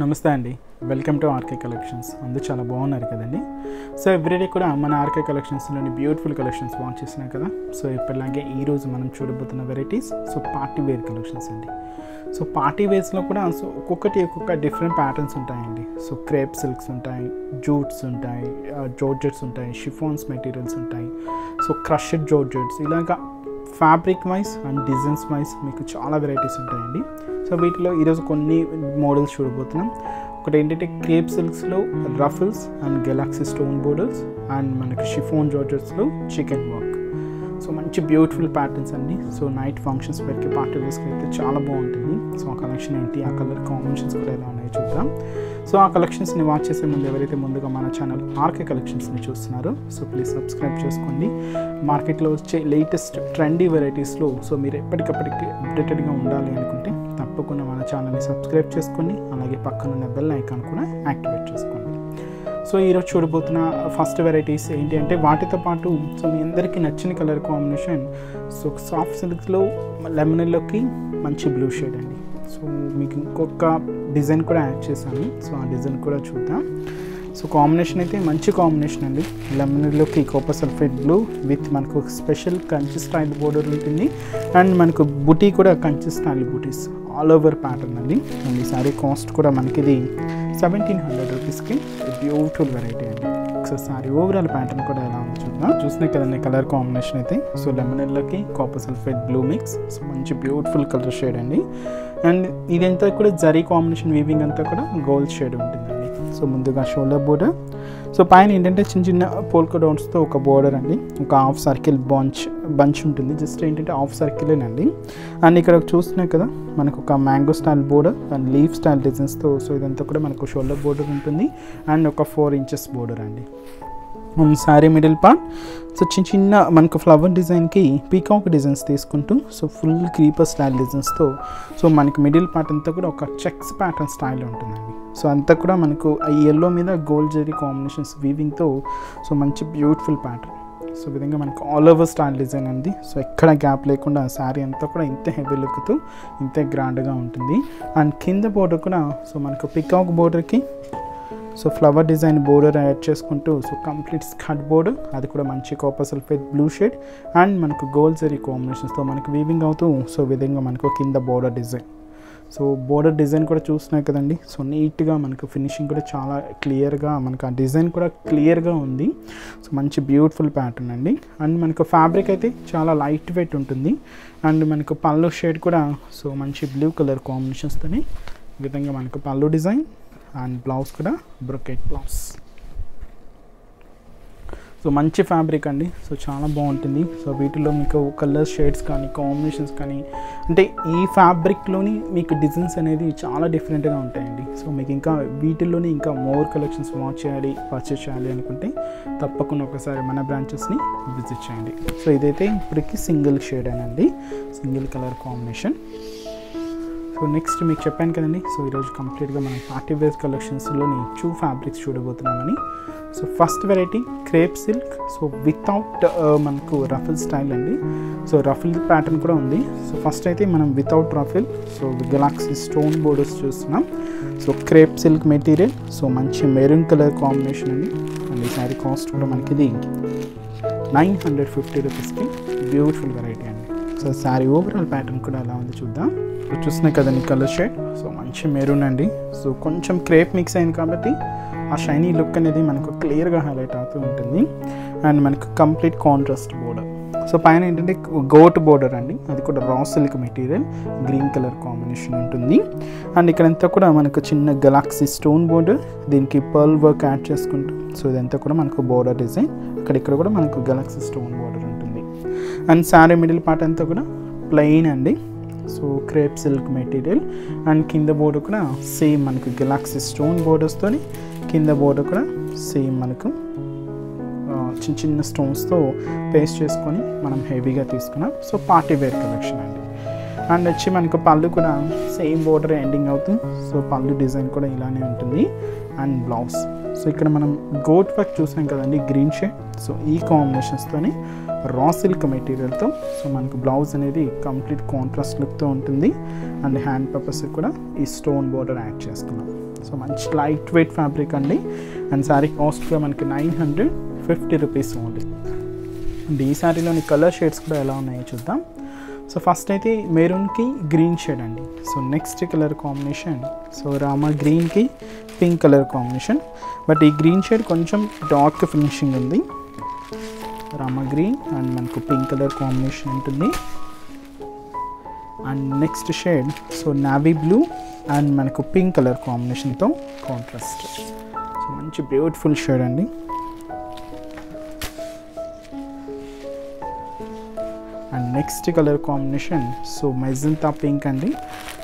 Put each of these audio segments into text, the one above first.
నమస్తే అండి, welcome to RK collections. అందరూ చాలా బాగున్నారు కదండి. సో ఎవ్రీడే కూడా మన ఆర్కే కలెక్షన్స్లోని బ్యూటిఫుల్ కలెక్షన్స్ వాచ్ చేసినాం కదా. సో ఇప్పటిలాగే ఈరోజు మనం చూడబోతున్న వెరైటీస్ పార్టీ వేర్ కలెక్షన్స్ అండి. సో పార్టీ వేర్స్లో కూడా ఒక్కొక్క డిఫరెంట్ ప్యాటర్న్స్ ఉంటాయండి. సో క్రేప్ సిల్క్స్ ఉంటాయి, జూట్స్ ఉంటాయి, జార్జెట్స్ ఉంటాయి, షిఫాన్స్ మెటీరియల్స్ ఉంటాయి, సో క్రష్డ్ జార్జెట్స్, ఇలాగా fabric wise and designs wise మీకు చాలా వెరైటీస్ ఉంటాయండి. సో వీటిలో ఈరోజు కొన్ని మోడల్స్ చూడబోతున్నాం. ఒకటి ఏంటంటే క్రేప్ సిల్క్స్లో ruffles and galaxy stone borders, and మనకి షిఫాన్ జార్జెట్స్లో చికెన్ వర్క్. సో మంచి బ్యూటిఫుల్ ప్యాటర్న్స్ అండి. సో నైట్ ఫంక్షన్స్ పెరికి పార్టీ వేస్కి అయితే చాలా బాగుంటుంది. సో ఆ కలెక్షన్ ఏంటి, ఆ కలర్ కాంబినేషన్స్ కూడా ఎలా ఉన్నాయో చూద్దాం. సో ఆ కలెక్షన్స్ని వాచ్ చేసే ముందు ఎవరైతే ముందుగా మన ఛానల్ ఆర్కే కలెక్షన్స్ని చూస్తున్నారో సో ప్లీజ్ సబ్స్క్రైబ్ చేసుకోండి. మార్కెట్లో వచ్చే లేటెస్ట్ ట్రెండీ వెరైటీస్లో సో మీరు ఎప్పటికప్పటికి అప్డేటెడ్గా ఉండాలి అనుకుంటే తప్పకుండా మన ఛానల్ని సబ్స్క్రైబ్ చేసుకోండి. అలాగే పక్కనున్న బెల్ ఐకాన్ కూడా యాక్టివేట్ చేసుకోండి. సో ఈరోజు చూడబోతున్న ఫస్ట్ వెరైటీస్ ఏంటి అంటే వాటితో పాటు సో మీ అందరికీ నచ్చిన కలర్ కాంబినేషన్ సో సాఫ్ట్ సిల్క్స్లో లెమనల్లోకి మంచి బ్లూ షేడ్ అండి. సో మీకు ఇంకొక డిజైన్ కూడా యాడ్ చేశాను. సో ఆ డిజైన్ కూడా చూద్దాం. సో కాంబినేషన్ అయితే మంచి కాంబినేషన్ అండి. లెమనల్లోకి కాపర్ సల్ఫేట్ బ్లూ విత్ మనకు స్పెషల్ కంచి స్టైల్ బోర్డర్ ఉంటుంది, అండ్ మనకు బుటీ కూడా కంచి స్టైల్ బూటీస్ ఆల్ ఓవర్ ప్యాటర్న్ అండి. అండ్ ఈ సారీ కాస్ట్ కూడా మనకి ఇది 1700 రూపీస్కి బ్యూటిఫుల్ వెరైటీ అండి. ఒకసారి సారీ ఓవరాల్ ప్యాటర్న్ కూడా ఎలా ఉంది చూద్దాం. చూసినా కదండి కలర్ కాంబినేషన్ అయితే సో లెమనల్లోకి copper sulphate blue mix, so మంచి బ్యూటిఫుల్ కలర్ షేడ్ అండి. అండ్ ఇదంతా కూడా జరీ కాంబినేషన్ వీవింగ్ అంతా కూడా గోల్డ్ షేడ్ ఉంటుందండి. సో ముందుగా షోల్డర్ బోర్డర్, సో పైన ఏంటంటే చిన్న చిన్న పోల్కా డాట్స్తో ఒక బోర్డర్ అండి, ఒక హాఫ్ సర్కిల్ బంచ్ ఉంటుంది. జస్ట్ ఏంటంటే హాఫ్ సర్కిలేనండి. అండ్ ఇక్కడ చూస్తున్నాయి కదా మనకు ఒక mango style border and leaf style డిజైన్స్తో సో ఇదంతా కూడా మనకు షోల్డర్ బోర్డర్ ఉంటుంది, అండ్ ఒక 4 ఇంచెస్ బోర్డర్ అండి. శారీ మిడిల్ పార్ట్ సో చిన్న చిన్న మనకు ఫ్లవర్ డిజైన్కి పీకాక్ డిజైన్స్ తీసుకుంటూ సో ఫుల్ క్రీపర్ స్టైల్ డిజైన్స్తో సో మనకి మిడిల్ పార్ట్ అంతా కూడా ఒక చెక్స్ ప్యాటర్న్ స్టైల్ ఉంటుందండి. సో అంతా కూడా మనకు ఈ ఎల్లో మీద గోల్డ్ జరీ కాంబినేషన్స్ వీవింగ్తో సో మంచి బ్యూటిఫుల్ ప్యాటర్న్. సో ఈ విధంగా మనకు ఆల్ ఓవర్ స్టైల్ డిజైన్ అండి. సో ఎక్కడ గ్యాప్ లేకుండా శారీ అంతా కూడా ఇంత హెవీ లుక్తో ఇంత గ్రాండ్గా ఉంటుంది. అండ్ కింద బోర్డర్ కూడా సో మనకు పికాక్ బోర్డర్కి so flower design border add చేసుకుంటూ సో కంప్లీట్ స్కర్ట్ బోర్డర్, అది కూడా మంచి copper sulphate blue shade and మనకు గోల్డ్ జరీ కాంబినేషన్స్తో మనకు వీవింగ్ అవుతూ సో విధంగా మనకు కింద border design. So border design కూడా చూస్తున్నాయి కదండి. సో నీట్గా మనకు ఫినిషింగ్ కూడా చాలా క్లియర్గా మనకు ఆ డిజైన్ కూడా క్లియర్గా ఉంది. సో మంచి బ్యూటిఫుల్ ప్యాటర్న్ అండి. అండ్ మనకు ఫ్యాబ్రిక్ అయితే చాలా లైట్ వెయిట్ ఉంటుంది. అండ్ మనకు పళ్ళు షేడ్ కూడా సో మంచి బ్లూ కలర్ కాంబినేషన్స్తోని ఈ విధంగా మనకు పళ్ళు డిజైన్ అండ్ బ్లౌజ్ కూడా బ్రొకెట్ బ్లౌజ్. సో మంచి ఫ్యాబ్రిక్ అండి. సో చాలా బాగుంటుంది. సో వీటిలో మీకు కలర్ షేడ్స్ కానీ కాంబినేషన్స్ కానీ అంటే ఈ ఫ్యాబ్రిక్లోని మీకు డిజైన్స్ అనేది చాలా డిఫరెంట్గా ఉంటాయండి. సో మీకు ఇంకా వీటిల్లోనే ఇంకా మోర్ కలెక్షన్స్ వాచ్ చేయాలి, పర్చేస్ చేయాలి అనుకుంటే తప్పకుండా ఒకసారి మన బ్రాంచెస్ని విజిట్ చేయండి. సో ఇదైతే ఇప్పటికి సింగిల్ షేడ్ అనండి, single colour combination. So next మీకు చెప్పాను కదండి. సో ఈరోజు కంప్లీట్గా మనం పార్టీ వేర్ కలెక్షన్స్లోని 2 ఫ్యాబ్రిక్స్ చూడబోతున్నామని. So first variety crepe silk, so without మనకు రఫుల్ స్టైల్ అండి. సో రఫుల్ ప్యాటర్న్ కూడా ఉంది. సో ఫస్ట్ అయితే మనం without ruffle so galaxy stone borders చూస్తున్నాం. So crepe silk material, so మంచి మెరూన్ కలర్ కాంబినేషన్ అండి. అండ్ ఈ శారీ కాస్ట్ కూడా మనకి ఇది 950 రూపీస్కి బ్యూటిఫుల్ వెరైటీ అండి. సో శారీ ఓవరాల్ ప్యాటర్న్ కూడా ఎలా ఉంది చూద్దాం. సో చూస్తున్నాయి కదండి కలర్ షేడ్, సో మంచి మెరూన్ అండి. సో కొంచెం క్రేప్ మిక్స్ అయింది కాబట్టి ఆ షైనీ లుక్ అనేది మనకు క్లియర్గా హైలైట్ అవుతూ ఉంటుంది. అండ్ మనకు కంప్లీట్ కాంట్రాస్ట్ బోర్డర్. సో పైన ఏంటంటే గోట్ బోర్డర్ అండి, అది కూడా raw silk material green colour combination ఉంటుంది. అండ్ ఇక్కడంతా కూడా మనకు చిన్న గెలాక్సీ స్టోన్ బోర్డర్, దీనికి పర్ల్ వర్క్ యాడ్ చేసుకుంటూ సో ఇదంతా కూడా మనకు బోర్డర్ డిజైన్. ఇక్కడ కూడా మనకు గెలాక్సీ స్టోన్ బోర్డర్ ఉంటుంది. అండ్ శారీ మిడిల్ పార్ట్ అంతా కూడా ప్లెయిన్ అండి. So crepe silk material and కింద బోర్డర్ కూడా సేమ్ మనకు గెలాక్సీ స్టోన్ బోర్డర్స్తో కింద బోర్డర్ కూడా సేమ్ మనకు చిన్న చిన్న స్టోన్స్తో పేస్ట్ చేసుకొని మనం హెవీగా తీసుకున్నాం. సో పార్టీ వేర్ కలెక్షన్ అండి. అండ్ వచ్చి మనకు పళ్ళు కూడా సేమ్ బోర్డర్ ఎండింగ్ అవుతుంది. సో పళ్ళు డిజైన్ కూడా ఇలానే ఉంటుంది. అండ్ బ్లౌజ్ సో ఇక్కడ మనం గోట్ వర్క్ చూసాం కదండి గ్రీన్ షేడ్. సో ఈ కాంబినేషన్స్తోని రా సిల్క్ మెటీరియల్తో సో మనకు బ్లౌజ్ అనేది కంప్లీట్ కాంట్రాస్ట్ లుక్తో ఉంటుంది. అండ్ హ్యాండ్ పర్పస్ కూడా ఈ స్టోన్ బోర్డర్ యాడ్ చేసుకున్నాం. సో మంచి లైట్ వెయిట్ ఫ్యాబ్రిక్ అండి. అండ్ శారీ కాస్ట్ కూడా మనకి 950 రూపీస్ ఓన్లీ. అండ్ ఈ శారీలోని కలర్ షేడ్స్ కూడా ఎలా ఉన్నాయో చూద్దాం. సో ఫస్ట్ అయితే మెరూన్కి గ్రీన్ షేడ్ అండి. So next colour combination so Rama గ్రీన్కి పింక్ కలర్ కాంబినేషన్. బట్ ఈ గ్రీన్ షేడ్ కొంచెం డార్క్ ఫినిషింగ్ ఉంది. రామా గ్రీన్ అండ్ మనకు పింక్ కలర్ కాంబినేషన్ ఉంటుంది. And next shade so navy blue and మనకు పింక్ కలర్ కాంబినేషన్తో కాంట్రాస్ట్. సో మంచి బ్యూటిఫుల్ షేడ్ అండి. And next colour combination so magenta pink అండి.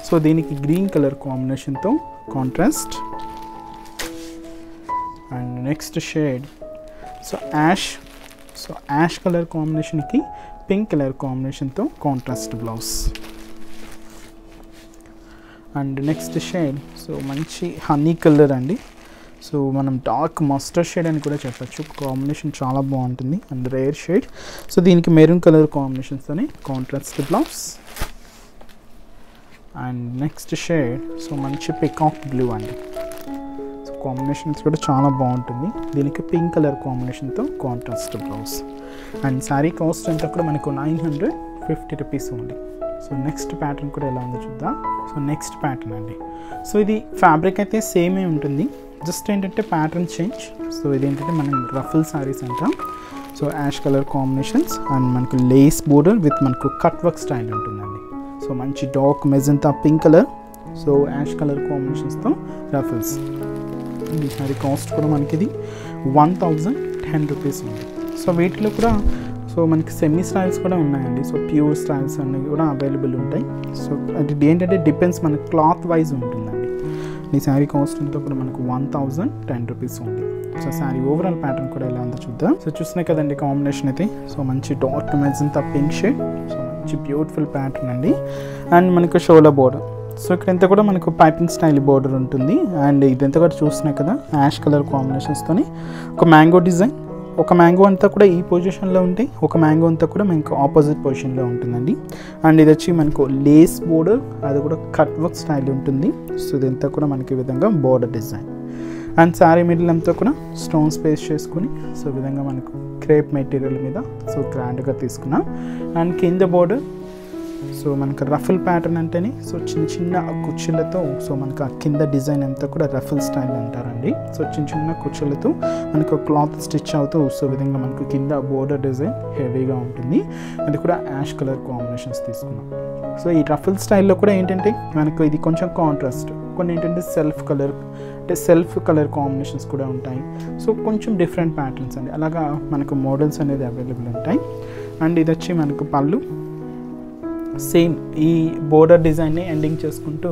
సో దీనికి గ్రీన్ కలర్ కాంబినేషన్తో contrast. And next shade so ash colour కాంబినేషన్కి pink colour కాంబినేషన్తో contrast blouse. And next shade so మంచి honey colour అండి. So మనం డార్క్ మస్టర్డ్ షేడ్ అని కూడా చెప్పచ్చు. కాంబినేషన్ చాలా బాగుంటుంది అండ్ రేర్ షేడ్. సో దీనికి మెరూన్ కలర్ కాంబినేషన్స్తోనే contrast blouse. And next shade so మంచి పికాక్ బ్లూ అండి. సో కాంబినేషన్స్ కూడా చాలా బాగుంటుంది. దీనికి పింక్ కలర్ కాంబినేషన్తో contrast blouse. And sari cost అంతా కూడా మనకు 950 రూపీస్ ఉంది. సో నెక్స్ట్ ప్యాటర్న్ కూడా ఎలా ఉందో చూద్దాం. సో నెక్స్ట్ ప్యాటర్న్ అండి. సో ఇది ఫ్యాబ్రిక్ అయితే సేమే ఉంటుంది, జస్ట్ ఏంటంటే ప్యాటర్న్ చేంజ్. సో ఇదేంటంటే మనం రఫుల్ శారీస్ అంటాం. So ash colour combinations and మనకు లేస్ బోర్డర్ విత్ మనకు కట్ వర్క్ స్టైల్ ఉంటుందండి. సో మంచి dark magenta pink colour so ash colour కాంబినేషన్స్తో రఫుల్స్. ఈ శారీ కాస్ట్ కూడా మనకి ఇది 1010 రూపీస్ ఉంది. సో వీటిలో కూడా సో మనకి సెమీ స్టైల్స్ కూడా ఉన్నాయండి. సో ప్యూర్ స్టైల్స్ అన్నీ కూడా అవైలబుల్ ఉంటాయి. సో అది ఏంటంటే డిపెండ్స్ మన క్లాత్ వైజ్ ఉంటుందండి. ఈ శారీ కాస్ట్ అంతా కూడా మనకు 1010 రూపీస్ ఉంది. సో శారీ ఓవరాల్ ప్యాటర్న్ కూడా ఎలా ఉందో చూద్దాం. సో చూసినా కదండి కాంబినేషన్ అయితే. సో మంచి dark magenta pink shade. So మంచి బ్యూటిఫుల్ ప్యాటర్న్ అండి. అండ్ మనకు షోలా బోర్డర్. సో ఇక్కడంతా కూడా మనకు పైపింగ్ స్టైల్ బోర్డర్ ఉంటుంది. అండ్ ఇదంతా కూడా చూసినా కదా యాష్ కలర్ కాంబినేషన్స్తోని ఒక మ్యాంగో డిజైన్. ఒక మ్యాంగో అంతా కూడా ఈ పొజిషన్లో ఉంటే ఒక మ్యాంగో అంతా కూడా మనకు ఆపోజిట్ పొజిషన్లో ఉంటుందండి. అండ్ ఇది వచ్చి మనకు లేస్ బోర్డర్, అది కూడా కట్ వర్క్ స్టైల్ ఉంటుంది. సో ఇదంతా కూడా మనకి ఈ విధంగా border design. And sari middle అంతా కూడా స్టోన్స్ పేస్ట్ చేసుకుని సో ఈ విధంగా మనకు క్రేప్ మెటీరియల్ మీద సో గ్రాండ్గా తీసుకున్నాం. అండ్ కింద బోర్డర్ సో మనకు రఫుల్ ప్యాటర్న్ అంటేనే సో చిన్న చిన్న కుర్చీలతో సో మనకు ఆ కింద డిజైన్ అంతా కూడా రఫుల్ స్టైల్ అంటారండి. సో చిన్న చిన్న కుర్చీలతో మనకు క్లాత్ స్టిచ్ అవుతూ సో విధంగా మనకు కింద బోర్డర్ డిజైన్ హెవీగా ఉంటుంది. అది కూడా యాష్ కలర్ కాంబినేషన్స్ తీసుకున్నాం. సో ఈ రఫుల్ స్టైల్లో కూడా ఏంటంటే మనకు ఇది కొంచెం కాంట్రాస్ట్, కొన్ని ఏంటంటే సెల్ఫ్ కలర్ కాంబినేషన్స్ కూడా ఉంటాయి. సో కొంచెం డిఫరెంట్ ప్యాటర్న్స్ అండి. అలాగా మనకు మోడల్స్ అనేది అవైలబుల్ ఉంటాయి. అండ్ ఇది వచ్చి మనకు పళ్ళు సేమ్ ఈ బోర్డర్ డిజైన్ని ఎండింగ్ చేసుకుంటూ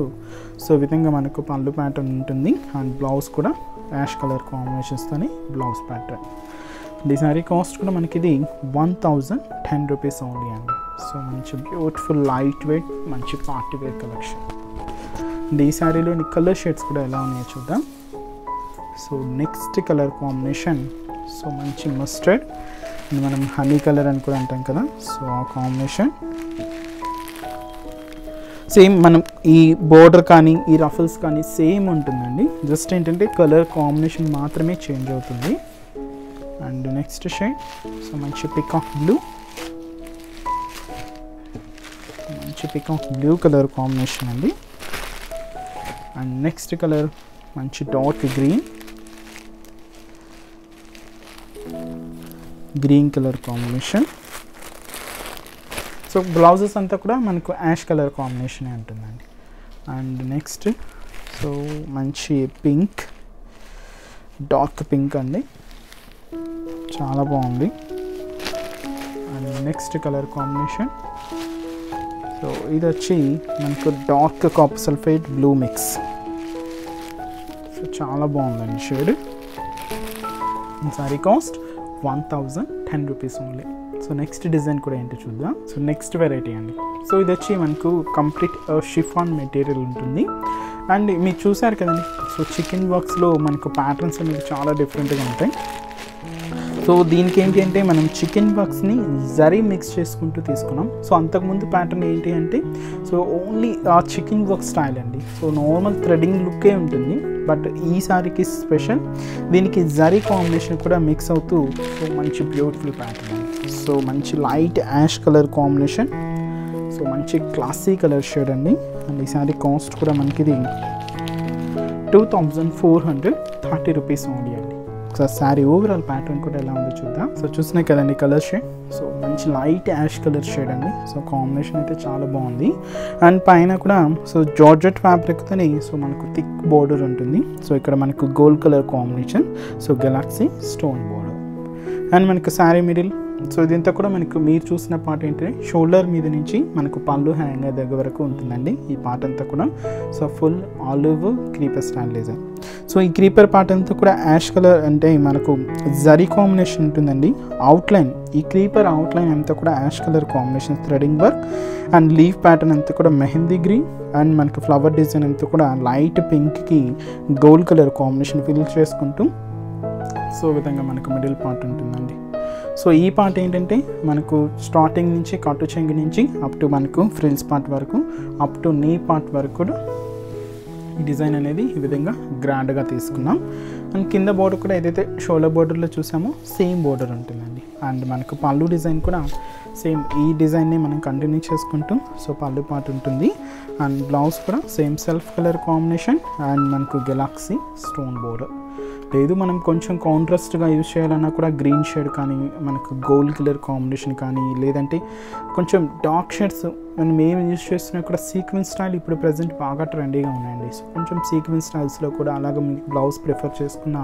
సో విధంగా మనకు పళ్ళు ప్యాటర్న్ ఉంటుంది. అండ్ బ్లౌజ్ కూడా యాష్ కలర్ కాంబినేషన్స్తోని బ్లౌజ్ ప్యాటర్న్. ఈ శారీ కాస్ట్ కూడా మనకి ఇది 1010 రూపీస్ ఓన్లీ అండి. సో మంచి బ్యూటిఫుల్ లైట్ వెయిట్ మంచి పార్టీ వేర్ కలెక్షన్. ఈ శారీలోని కలర్ షేడ్స్ కూడా ఎలా ఉన్నాయో చూద్దాం. So next colour combination so మంచి మస్టర్డ్, మనం హనీ కలర్ అని కూడా అంటాం కదా. సో ఆ కాంబినేషన్ సేమ్ మనం ఈ బోర్డర్ కానీ ఈ రఫల్స్ కానీ సేమ్ ఉంటుందండి. జస్ట్ ఏంటంటే కలర్ కాంబినేషన్ మాత్రమే చేంజ్ అవుతుంది. అండ్ నెక్స్ట్ షేడ్ సో మంచి పికాక్ బ్లూ కలర్ కాంబినేషన్ అండి. అండ్ నెక్స్ట్ కలర్ మంచి dark green colour combination. So blouses అంతా కూడా మనకు యాష్ కలర్ కాంబినేషన్ ఉంటుందండి. అండ్ నెక్స్ట్ సో మంచి పింక్, డార్క్ పింక్ అండి, చాలా బాగుంది. And next colour combination so ఇది వచ్చి మనకు dark copper sulphate blue mix. So చాలా బాగుందండి shade. Sorry cost 1010 rupees only. So next design కూడా ఏంటో చూద్దాం. సో నెక్స్ట్ వెరైటీ అండి. సో ఇది వచ్చి మనకు కంప్లీట్ షిఫాన్ మెటీరియల్ ఉంటుంది. అండ్ మీరు చూసారు కదండి. సో చికెన్ వర్క్స్లో మనకు ప్యాటర్న్స్ అనేవి చాలా డిఫరెంట్గా ఉంటాయి. సో దీనికి ఏంటి అంటే మనం చికెన్ వర్క్స్ని జరీ మిక్స్ చేసుకుంటూ తీసుకున్నాం. సో అంతకుముందు ప్యాటర్న్ ఏంటి అంటే సో ఓన్లీ ఆ చికెన్ వర్క్ స్టైల్ అండి. సో నార్మల్ థ్రెడింగ్ లుక్కే ఉంటుంది, బట్ ఈసారికి స్పెషల్ దీనికి జరీ కాంబినేషన్ కూడా మిక్స్ అవుతూ సో మంచి బ్యూటిఫుల్ ప్యాటర్న్. సో మంచి light ash colour combination, so మంచి క్లాసీ కలర్ షేడ్ అండి. అండ్ ఈసారి కాస్ట్ కూడా మనకి ఇది 2430 రూపీస్ ఓన్లీ అండి. ఒకసారి శారీ ఓవరాల్ ప్యాటర్న్ కూడా ఎలా ఉందో చూద్దాం. సో చూసినాయి కదండి కలర్ షేడ్, సో మంచి లైట్ యాష్ కలర్ షేడ్ అండి. సో కాంబినేషన్ అయితే చాలా బాగుంది. అండ్ పైన కూడా సో జార్జెట్ ఫ్యాబ్రిక్తోని సో మనకు థిక్ బోర్డర్ ఉంటుంది. సో ఇక్కడ మనకు gold colour combination, so galaxy stone border. And మనకు శారీ మిడిల్, సో ఇదంతా కూడా మనకు మీరు చూసిన పార్ట్ ఏంటంటే షోల్డర్ మీద నుంచి మనకు పళ్ళు హ్యాంగర్ దగ్గర వరకు ఉంటుందండి ఈ పార్ట్ అంతా కూడా. So full olive creeper style design. So ఈ క్రీపర్ పార్ట్ అంతా కూడా యాష్ కలర్ అంటే మనకు జరీ కాంబినేషన్ ఉంటుందండి. అవుట్లైన్ ఈ క్రీపర్ అవుట్లైన్ అంతా కూడా ash colour combination threading work, and leaf pattern అంతా కూడా మెహందీ గ్రీన్, అండ్ మనకు ఫ్లవర్ డిజైన్ అంతా కూడా లైట్ పింక్కి గోల్డ్ కలర్ కాంబినేషన్ ఫిల్ చేసుకుంటూ సో విధంగా మనకు మిడిల్ పార్ట్ ఉంటుందండి. సో ఈ పార్ట్ ఏంటంటే మనకు స్టార్టింగ్ నుంచి కట్టు చెంగు నుంచి అప్ టు మనకు ఫ్రిల్స్ పార్ట్ వరకు అప్ టు నీ పార్ట్ వరకు కూడా ఈ డిజైన్ అనేది ఈ విధంగా గ్రాండ్గా తీసుకున్నాం. అండ్ కింద బోర్డర్ కూడా ఏదైతే షోల్డర్ బోర్డర్లో చూసామో సేమ్ బోర్డర్ ఉంటుందండి. అండ్ మనకు పళ్ళు డిజైన్ కూడా సేమ్ ఈ డిజైన్ని మనం కంటిన్యూ చేసుకుంటూ సో పళ్ళు పార్ట్ ఉంటుంది. అండ్ బ్లౌజ్ కూడా same self colour combination and మనకు గెలాక్సీ స్టోన్ బోర్డర్. లేదు మనం కొంచెం కాంట్రాస్ట్గా యూజ్ చేయాలన్నా కూడా గ్రీన్ షేడ్ కానీ మనకు గోల్డ్ కలర్ కాంబినేషన్ కానీ లేదంటే కొంచెం డార్క్ షేడ్స్ మనం ఏమి యూజ్ చేస్తున్నా కూడా సీక్వెన్స్ స్టైల్ ఇప్పుడు ప్రజెంట్ బాగా ట్రెండీగా ఉన్నాయండి. సో కొంచెం సీక్వెన్స్ స్టైల్స్లో కూడా అలాగే మీకు బ్లౌజ్ ప్రిఫర్ చేసుకున్న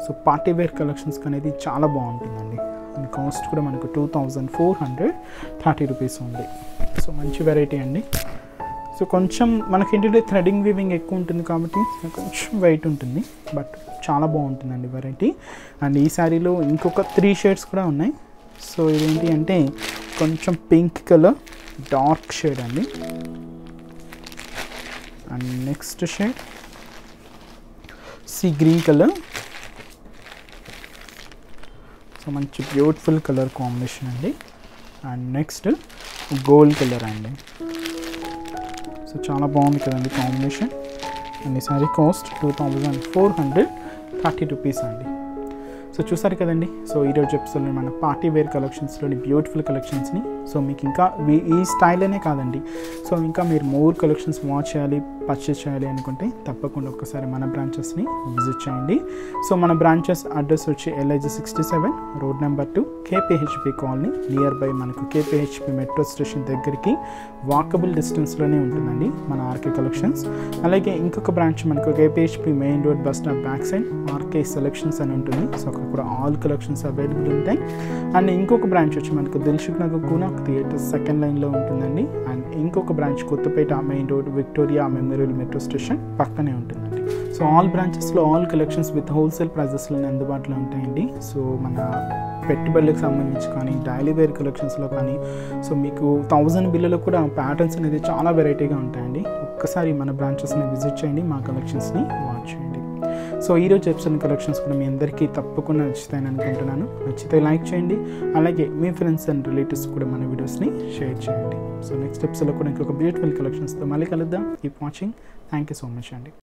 సో పార్టీ వేర్ కలెక్షన్స్ అనేది చాలా బాగుంటుందండి. అండ్ కాస్ట్ కూడా మనకు 2430 రూపీస్ ఉంది. సో మంచి వెరైటీ అండి. సో కొంచెం మనకి ఏంటంటే థ్రెడింగ్ వీవింగ్ ఎక్కువ ఉంటుంది కాబట్టి కొంచెం వెయిట్ ఉంటుంది, బట్ చాలా బాగుంటుందండి వెరైటీ. అండ్ ఈ శారీలో ఇంకొక 3 షేడ్స్ కూడా ఉన్నాయి. సో ఇదేంటి అంటే కొంచెం పింక్ కలర్ డార్క్ షేడ్ అండి. And next shade sea green colour, so మంచి బ్యూటిఫుల్ కలర్ కాంబినేషన్ అండి. అండ్ నెక్స్ట్ గోల్డ్ కలర్ అండి. సో చాలా బాగుంది కదండి కాంబినేషన్. అండ్ ఈ సారీ కాస్ట్ 2430 రూపీస్ అండి. సో చూసారు కదండి. సో ఈరోజు ఎపిసోడ్లో మన పార్టీ వేర్ కలెక్షన్స్లోని బ్యూటిఫుల్ కలెక్షన్స్ని సో మీకు ఇంకా ఈ స్టైల్ అనే కాదండి, సో ఇంకా మీరు మోర్ కలెక్షన్స్ వాచ్ చేయాలి పర్చేస్ చేయాలి అనుకుంటే తప్పకుండా ఒక్కసారి మన బ్రాంచెస్ని విజిట్ చేయండి. సో మన బ్రాంచెస్ అడ్రస్ వచ్చి LIG 67 road number 2 KPHP colony near by మనకు KPHP మెట్రో స్టేషన్ దగ్గరికి వాకబుల్ డిస్టెన్స్లోనే ఉంటుందండి మన ఆర్కే కలెక్షన్స్. అలాగే ఇంకొక బ్రాంచ్ మనకు KPHP main road bus stop back side RK selections అని ఉంటుంది. సో అక్కడ కూడా ఆల్ కలెక్షన్స్ అవైలబుల్ ఉంటాయి. అండ్ ఇంకొక బ్రాంచ్ వచ్చి మనకు దిల్సుఖ్ నగర్ గుణక్ థియేటర్ సెకండ్ లైన్లో ఉంటుందండి. అండ్ ఇంకొక branch Kothapet main road Victoria memorial metro station పక్కనే ఉంటుందండి. సో ఆల్ బ్రాంచెస్లో ఆల్ కలెక్షన్స్ విత్ హోల్సేల్ ప్రైజెస్లోనే అందుబాటులో ఉంటాయండి. సో మన పెట్టుబడులకు సంబంధించి కానీ డైలీ వేర్ కలెక్షన్స్లో కానీ సో మీకు 1000 బిల్లులో కూడా ప్యాటర్న్స్ అనేది చాలా వెరైటీగా ఉంటాయండి. ఒక్కసారి మన బ్రాంచెస్ని విజిట్ చేయండి, మా కలెక్షన్స్ని వాచ్ చేయండి. సో ఈరోజు ఎపిసోడ్ కలెక్షన్స్ కూడా మీ అందరికీ తప్పకుండా నచ్చుతాయని అనుకుంటున్నాను. నచ్చితే లైక్ చేయండి, అలాగే మీ ఫ్రెండ్స్ అండ్ రిలేటివ్స్ కూడా మన వీడియోస్ని షేర్ చేయండి. సో నెక్స్ట్ ఎపిసోడ్లో కూడా ఇంకొక బ్యూటిఫుల్ కలెక్షన్స్తో మళ్ళీ కలుద్దాం. Keep watching. Thank you so much అండి.